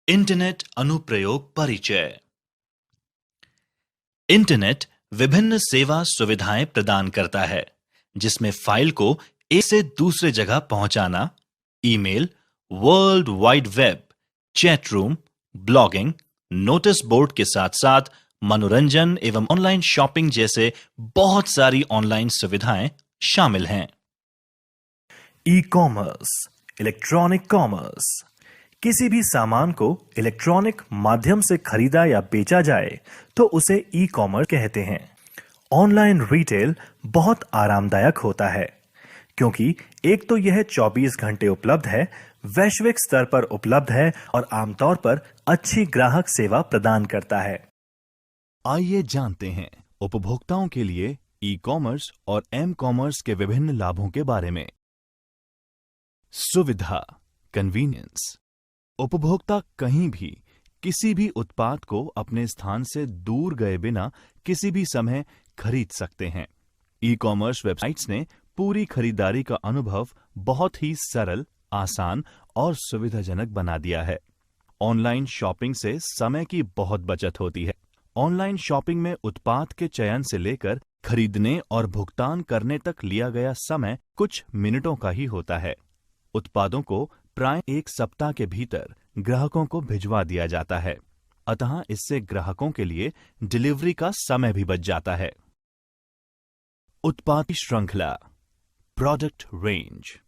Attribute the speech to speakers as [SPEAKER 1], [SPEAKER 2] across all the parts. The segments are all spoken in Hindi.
[SPEAKER 1] इंटरनेट अनुप्रयोग परिचय। इंटरनेट विभिन्न सेवा सुविधाएं प्रदान करता है, जिसमें फाइल को एक से दूसरे जगह पहुंचाना, email, world wide web, chat room, blogging, notice board के साथ-साथ मनोरंजन एवं ऑनलाइन शॉपिंग जैसे बहुत सारी ऑनलाइन सुविधाएं शामिल हैं।
[SPEAKER 2] E commerce, electronic commerce. किसी भी सामान को इलेक्ट्रॉनिक माध्यम से खरीदा या बेचा जाए तो उसे ई कॉमर्स कहते हैं। ऑनलाइन रिटेल बहुत आरामदायक होता है, क्योंकि एक तो यह 24 घंटे उपलब्ध है, वैश्विक स्तर पर उपलब्ध है और आमतौर पर अच्छी ग्राहक सेवा प्रदान करता है।
[SPEAKER 3] आइए जानते हैं उपभोक्ताओं के लिए ई कॉमर्स और एम कॉमर्स के विभिन्न लाभों के बारे में। सुविधा, कन्वीनियंस। उपभोक्ता कहीं भी किसी भी उत्पाद को अपने स्थान से दूर गए बिना किसी भी समय खरीद सकते हैं। ई कॉमर्स वेबसाइट्स ने पूरी खरीदारी का अनुभव बहुत ही सरल, आसान और सुविधाजनक बना दिया है। ऑनलाइन शॉपिंग से समय की बहुत बचत होती है। ऑनलाइन शॉपिंग में उत्पाद के चयन से लेकर खरीदने और भुगतान करने तक लिया गया समय कुछ मिनटों का ही होता है। उत्पादों को प्राय एक सप्ताह के भीतर ग्राहकों को भिजवा दिया जाता है, अतः इससे ग्राहकों के लिए डिलीवरी का समय भी बच जाता है। उत्पाद श्रृंखला, प्रोडक्ट रेंज।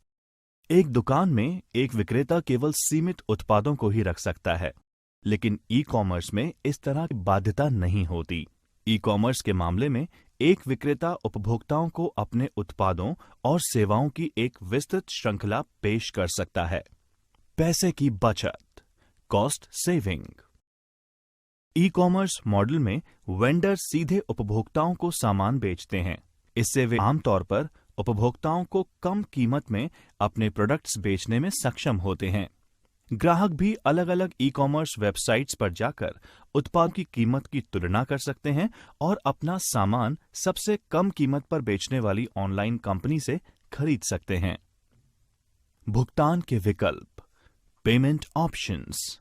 [SPEAKER 3] एक दुकान में एक विक्रेता केवल सीमित उत्पादों को ही रख सकता है, लेकिन ई कॉमर्स में इस तरह की बाध्यता नहीं होती। ई कॉमर्स के मामले में एक विक्रेता उपभोक्ताओं को अपने उत्पादों और सेवाओं की एक विस्तृत श्रृंखला पेश कर सकता है। पैसे की बचत, cost saving. E commerce model में वेंडर सीधे उपभोक्ताओं को सामान बेचते हैं। इससे वे आमतौर पर उपभोक्ताओं को कम कीमत में अपने प्रोडक्ट्स बेचने में सक्षम होते हैं। ग्राहक भी अलग अलग ई कॉमर्स वेबसाइट्स पर जाकर उत्पाद की कीमत की तुलना कर सकते हैं और अपना सामान सबसे कम कीमत पर बेचने वाली ऑनलाइन कंपनी से खरीद सकते हैं। भुगतान के विकल्प, पेमेंट ऑप्शंस।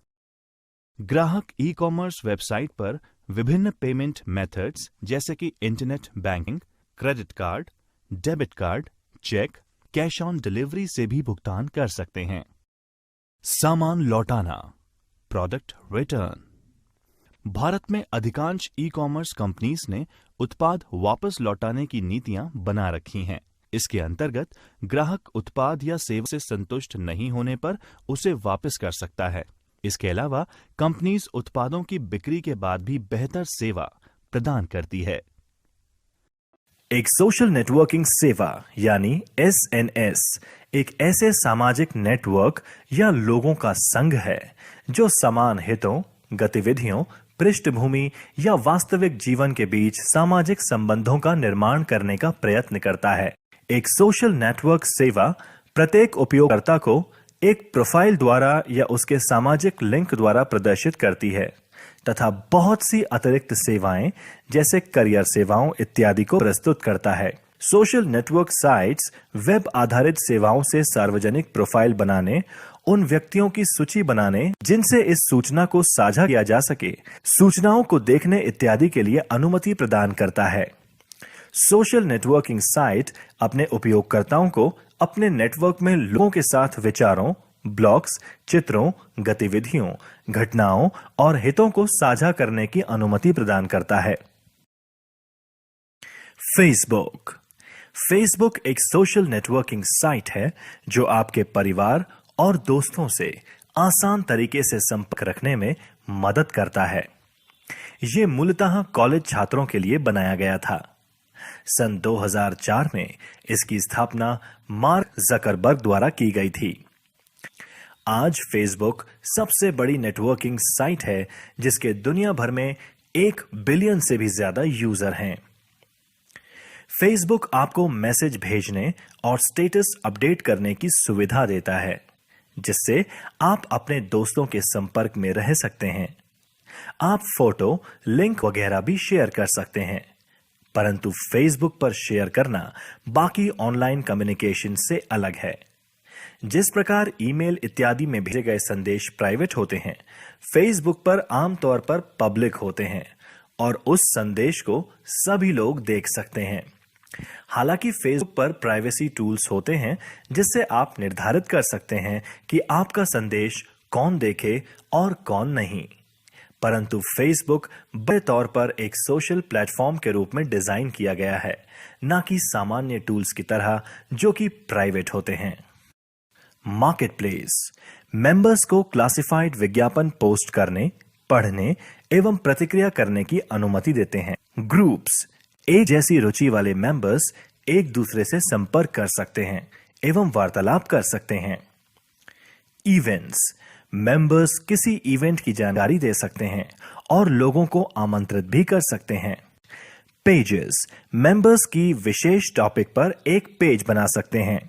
[SPEAKER 3] ग्राहक ई कॉमर्स वेबसाइट पर विभिन्न पेमेंट मेथड्स जैसे कि internet banking, credit card, debit card, cheque, cash on delivery से भी भुगतान कर सकते हैं। सामान लौटाना, प्रोडक्ट रिटर्न। भारत में अधिकांश ई कॉमर्स कंपनीज ने उत्पाद वापस लौटाने की नीतियां बना रखी हैं। इसके अंतर्गत ग्राहक उत्पाद या सेवा से संतुष्ट नहीं होने पर उसे वापस कर सकता है। इसके अलावा कंपनीज उत्पादों की बिक्री के बाद भी बेहतर सेवा प्रदान करती है।
[SPEAKER 2] एक सोशल नेटवर्किंग सेवा यानी SNS एक ऐसे सामाजिक नेटवर्क या लोगों का संघ है जो समान हितों, गतिविधियों, पृष्ठभूमि या वास्तविक जीवन के बीच सामाजिक संबंधों का निर्माण करने का प्रयत्न करता है। एक सोशल नेटवर्क सेवा प्रत्येक उपयोगकर्ता को एक प्रोफाइल द्वारा या उसके सामाजिक लिंक द्वारा प्रदर्शित करती है तथा बहुत सी अतिरिक्त सेवाएं जैसे करियर सेवाओं इत्यादि को प्रस्तुत करता है। सोशल नेटवर्क साइट्स वेब आधारित सेवाओं से सार्वजनिक प्रोफाइल बनाने, उन व्यक्तियों की सूची बनाने जिनसे इस सूचना को साझा किया जा सके, सूचनाओं को देखने इत्यादि के लिए अनुमति प्रदान करता है। सोशल नेटवर्किंग साइट अपने उपयोगकर्ताओं को अपने नेटवर्क में लोगों के साथ विचारों, ब्लॉग्स, चित्रों, गतिविधियों, घटनाओं और हितों को साझा करने की अनुमति प्रदान करता है। फेसबुक। फेसबुक एक सोशल नेटवर्किंग साइट है जो आपके परिवार और दोस्तों से आसान तरीके से संपर्क रखने में मदद करता है। यह मूलतः कॉलेज छात्रों के लिए बनाया गया था। सन 2004 में इसकी स्थापना मार्क जकरबर्ग द्वारा की गई थी। आज फेसबुक सबसे बड़ी नेटवर्किंग साइट है जिसके दुनिया भर में 1 बिलियन से भी ज्यादा यूजर हैं। फेसबुक आपको मैसेज भेजने और स्टेटस अपडेट करने की सुविधा देता है, जिससे आप अपने दोस्तों के संपर्क में रह सकते हैं। आप फोटो, लिंक वगैरह भी शेयर कर सकते हैं, परंतु फेसबुक पर शेयर करना बाकी ऑनलाइन कम्युनिकेशन से अलग है। जिस प्रकार ईमेल इत्यादि में भेजे गए संदेश प्राइवेट होते हैं, फेसबुक पर आमतौर पर पब्लिक होते हैं और उस संदेश को सभी लोग देख सकते हैं। हालांकि फेसबुक पर प्राइवेसी टूल्स होते हैं जिससे आप निर्धारित कर सकते हैं कि आपका संदेश कौन देखे और कौन नहीं, परंतु फेसबुक बड़े तौर पर एक सोशल प्लेटफॉर्म के रूप में डिजाइन किया गया है, ना कि सामान्य टूल्स की तरह जो कि प्राइवेट होते हैं। मार्केटप्लेस मेंबर्स को क्लासिफाइड विज्ञापन पोस्ट करने, पढ़ने एवं प्रतिक्रिया करने की अनुमति देते हैं। ग्रुप्स एक जैसी रुचि वाले मेंबर्स एक दूसरे से संपर्क कर सकते हैं एवं वार्तालाप कर सकते हैं। इवेंट्स मेंबर्स किसी इवेंट की जानकारी दे सकते हैं और लोगों को आमंत्रित भी कर सकते हैं। पेजेस मेंबर्स की विशेष टॉपिक पर एक पेज बना सकते हैं।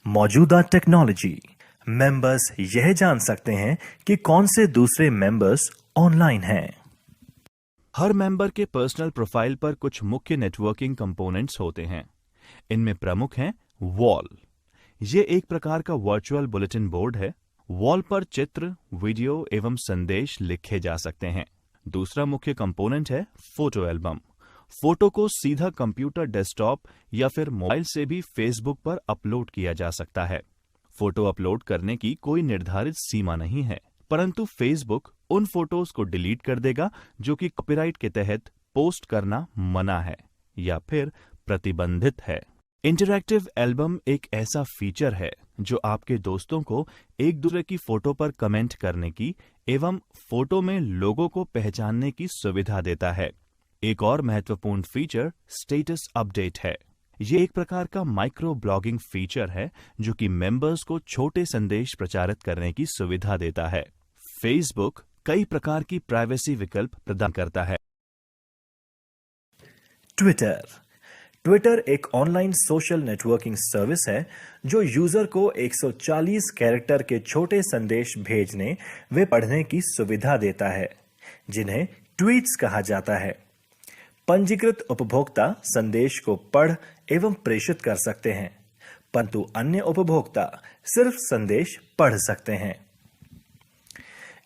[SPEAKER 2] मौजूदा टेक्नोलॉजी मेंबर्स यह जान सकते हैं कि कौन से दूसरे मेंबर्स ऑनलाइन हैं।
[SPEAKER 3] हर मेंबर के पर्सनल प्रोफाइल पर कुछ मुख्य नेटवर्किंग कंपोनेंट्स होते हैं। इनमें प्रमुख हैं वॉल। ये एक प्रकार का वर्चुअल बुलेटिन बोर्ड है। वॉल पर चित्र, वीडियो एवं संदेश लिखे जा सकते हैं। दूसरा मुख्य कंपोनेंट है फोटो एल्बम। फोटो को सीधा कंप्यूटर डेस्कटॉप या फिर मोबाइल से भी फेसबुक पर अपलोड किया जा सकता है। फोटो अपलोड करने की कोई निर्धारित सीमा नहीं है, परंतु फेसबुक उन फोटोज को डिलीट कर देगा जो कि कॉपीराइट के तहत पोस्ट करना मना है या फिर प्रतिबंधित है। इंटरैक्टिव एल्बम एक ऐसा फीचर है जो आपके दोस्तों को एक दूसरे की फोटो पर कमेंट करने की एवं फोटो में लोगों को पहचानने की सुविधा देता है। एक और महत्वपूर्ण फीचर स्टेटस अपडेट है। ये एक प्रकार का माइक्रो ब्लॉगिंग फीचर है जो कि मेंबर्स को छोटे संदेश प्रचारित करने की सुविधा देता है। फेसबुक कई प्रकार की प्राइवेसी विकल्प प्रदान करता है।
[SPEAKER 2] ट्विटर एक ऑनलाइन सोशल नेटवर्किंग सर्विस है जो यूजर को 140 कैरेक्टर के छोटे संदेश भेजने व पढ़ने की सुविधा देता है, जिन्हें ट्वीट्स कहा जाता है। पंजीकृत उपभोक्ता संदेश को पढ़ एवं प्रेषित कर सकते हैं, परंतु अन्य उपभोक्ता सिर्फ संदेश पढ़ सकते हैं।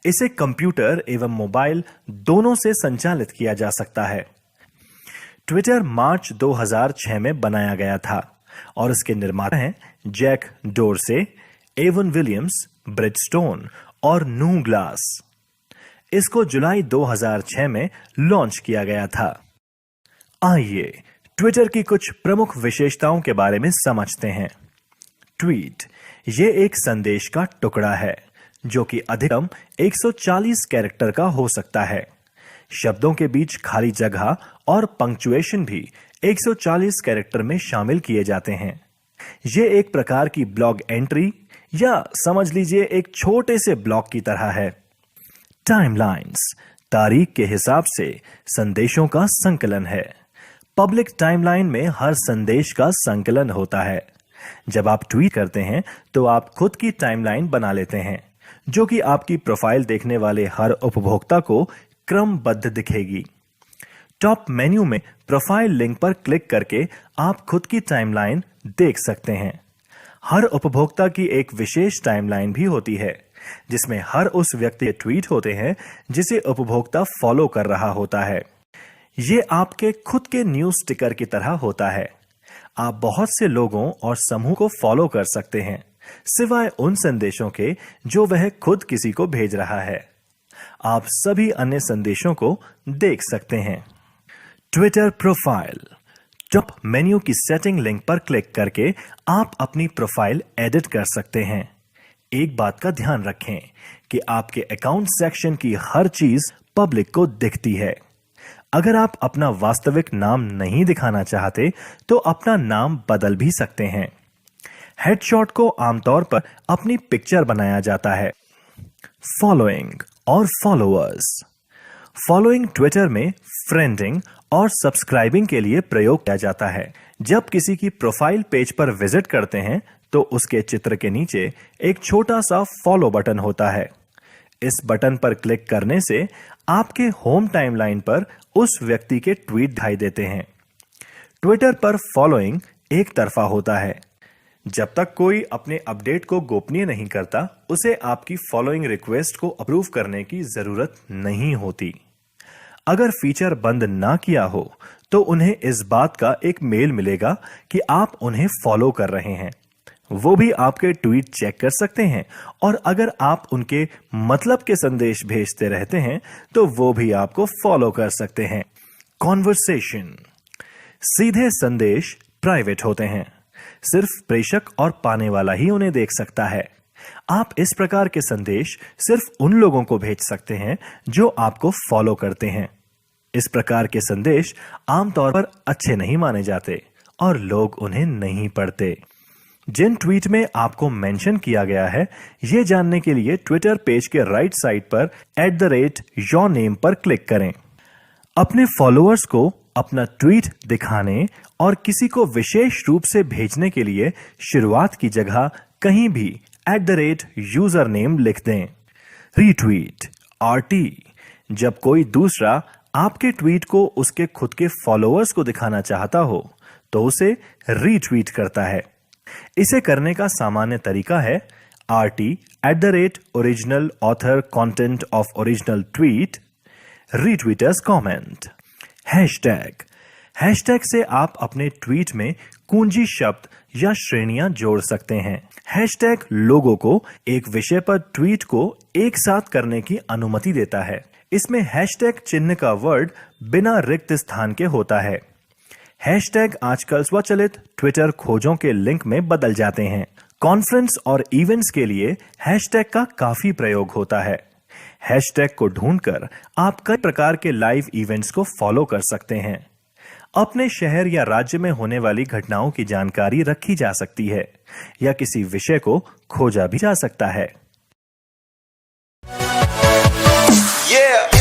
[SPEAKER 2] इसे कंप्यूटर एवं मोबाइल दोनों से संचालित किया जा सकता है। ट्विटर मार्च 2006 में बनाया गया था और इसके निर्माता हैं Jack Dorsey, Evan Williams, Bret Stone और नू ग्लास। इसको जुलाई 2006 में लॉन्च किया गया था। आइए ट्विटर की कुछ प्रमुख विशेषताओं के बारे में समझते हैं। ट्वीट ये एक संदेश का टुकड़ा है जो कि अधिकतम 140 कैरेक्टर का हो सकता है। शब्दों के बीच खाली जगह और पंक्चुएशन भी 140 कैरेक्टर में शामिल किए जाते हैं। ये एक प्रकार की ब्लॉग एंट्री या समझ लीजिए एक छोटे से ब्लॉग की तरह है। टाइमलाइंस तारीख के हिसाब से संदेशों का संकलन है। पब्लिक टाइमलाइन में हर संदेश का संकलन होता है। जब आप ट्वीट करते हैं तो आप खुद की टाइमलाइन बना लेते हैं जो कि आपकी प्रोफाइल देखने वाले हर उपभोक्ता को क्रमबद्ध दिखेगी। टॉप मेन्यू में प्रोफाइल लिंक पर क्लिक करके आप खुद की टाइमलाइन देख सकते हैं। हर उपभोक्ता की एक विशेष टाइमलाइन भी होती है जिसमें हर उस व्यक्ति के ट्वीट होते हैं जिसे उपभोक्ता फॉलो कर रहा होता है। ये आपके खुद के न्यूज स्टिकर की तरह होता है। आप बहुत से लोगों और समूह को फॉलो कर सकते हैं सिवाय उन संदेशों के जो वह खुद किसी को भेज रहा है। आप सभी अन्य संदेशों को देख सकते हैं। ट्विटर प्रोफाइल टॉप मेन्यू की सेटिंग लिंक पर क्लिक करके आप अपनी प्रोफाइल एडिट कर सकते हैं। एक बात का ध्यान रखें कि आपके अकाउंट सेक्शन की हर चीज पब्लिक को दिखती है। अगर आप अपना वास्तविक नाम नहीं दिखाना चाहते तो अपना नाम बदल भी सकते हैं। हेडशॉट को आमतौर पर अपनी पिक्चर बनाया जाता है। फॉलोइंग और फॉलोअर्स फॉलोइंग ट्विटर में फ्रेंडिंग और सब्सक्राइबिंग के लिए प्रयोग किया जाता है। जब किसी की प्रोफाइल पेज पर विजिट करते हैं तो उसके चित्र के नीचे एक छोटा सा फॉलो बटन होता है। इस बटन पर क्लिक करने से आपके होम टाइमलाइन पर उस व्यक्ति के ट्वीट दिखाई देते हैं। ट्विटर पर फॉलोइंग एक तरफा होता है। जब तक कोई अपने अपडेट को गोपनीय नहीं करता, उसे आपकी फॉलोइंग रिक्वेस्ट को अप्रूव करने की जरूरत नहीं होती। अगर फीचर बंद ना किया हो तो उन्हें इस बात का एक मेल मिलेगा कि आप उन्हें फॉलो कर रहे हैं। वो भी आपके ट्वीट चेक कर सकते हैं और अगर आप उनके मतलब के संदेश भेजते रहते हैं तो वो भी आपको फॉलो कर सकते हैं। कॉन्वर्सेशन। सीधे संदेश प्राइवेट होते हैं, सिर्फ प्रेषक और पाने वाला ही उन्हें देख सकता है। आप इस प्रकार के संदेश सिर्फ उन लोगों को भेज सकते हैं जो आपको फॉलो करते हैं। इस प्रकार के संदेश आमतौर पर अच्छे नहीं माने जाते और लोग उन्हें नहीं पढ़ते। जिन ट्वीट में आपको मेंशन किया गया है, यह जानने के लिए ट्विटर पेज के राइट साइड पर @yourname पर क्लिक करें। अपने फॉलोअर्स को अपना ट्वीट दिखाने और किसी को विशेष रूप से भेजने के लिए शुरुआत की जगह कहीं भी @username लिख दें। Retweet RT। जब कोई दूसरा आपके ट्वीट को उसके खुद के फॉलोअर्स को दिखाना चाहता हो तो उसे रीट्वीट करता है। इसे करने का सामान्य तरीका है RT @original author content of original tweet retweeters comment। Hashtag से आप अपने ट्वीट में कुंजी शब्द या श्रेणियां जोड़ सकते हैं। हैशटैग लोगों को एक विषय पर ट्वीट को एक साथ करने की अनुमति देता है। इसमें हैशटैग चिन्ह का वर्ड बिना रिक्त स्थान के होता है। हैशटैग आजकल स्वचालित ट्विटर खोजों के लिंक में बदल जाते हैं। कॉन्फ्रेंस और इवेंट्स के लिए हैशटैग का काफी प्रयोग होता है। हैशटैग को ढूंढकर आप कई प्रकार के लाइव इवेंट्स को फॉलो कर सकते हैं। अपने शहर या राज्य में होने वाली घटनाओं की जानकारी रखी जा सकती है या किसी विषय को खोजा भी जा सकता है।
[SPEAKER 4] Yeah.